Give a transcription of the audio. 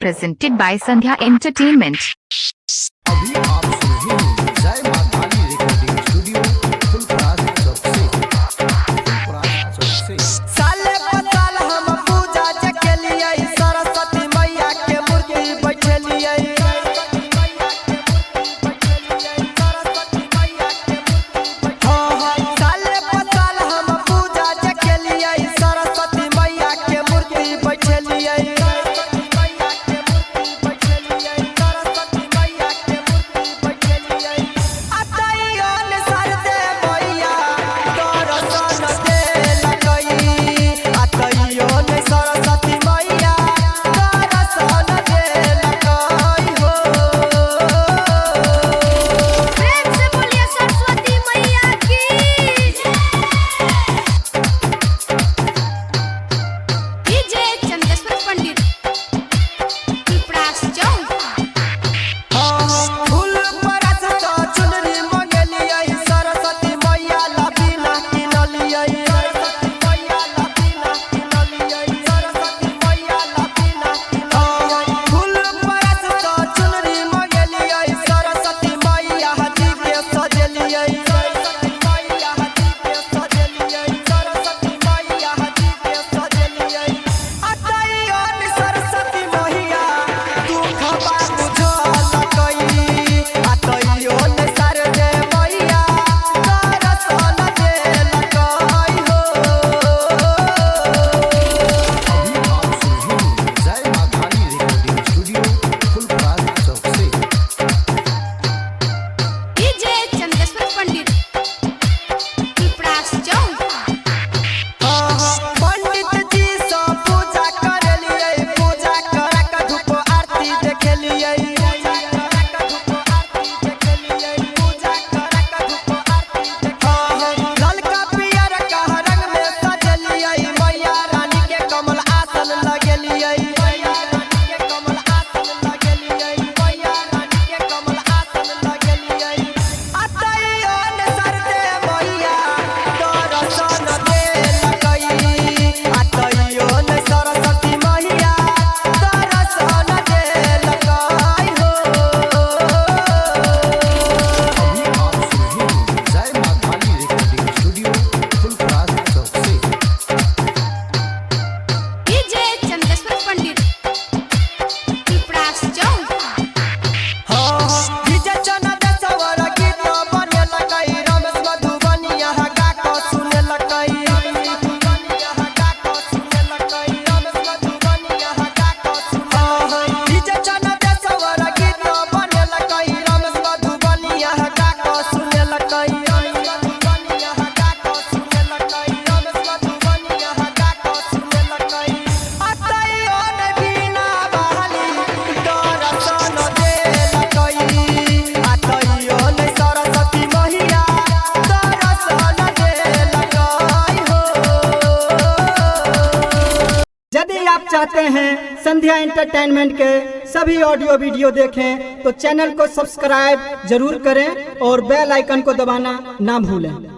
presented by Sandhya Entertainment. अभी आप सुन रहे हैं जय मां काली रिकॉर्डिंग स्टूडियो फुलपरास सबसे साले पताल हम पूजा के लिए सरस्वती मैया के मूर्ति बैठलिए साले पताल हम पूजा के लिए सरस्वती मैया के मूर्ति बैठलिए यदि आप चाहते हैं संध्या एंटरटेनमेंट के सभी ऑडियो वीडियो देखें तो चैनल को सब्सक्राइब जरूर करें और बेल आइकन को दबाना ना भूलें।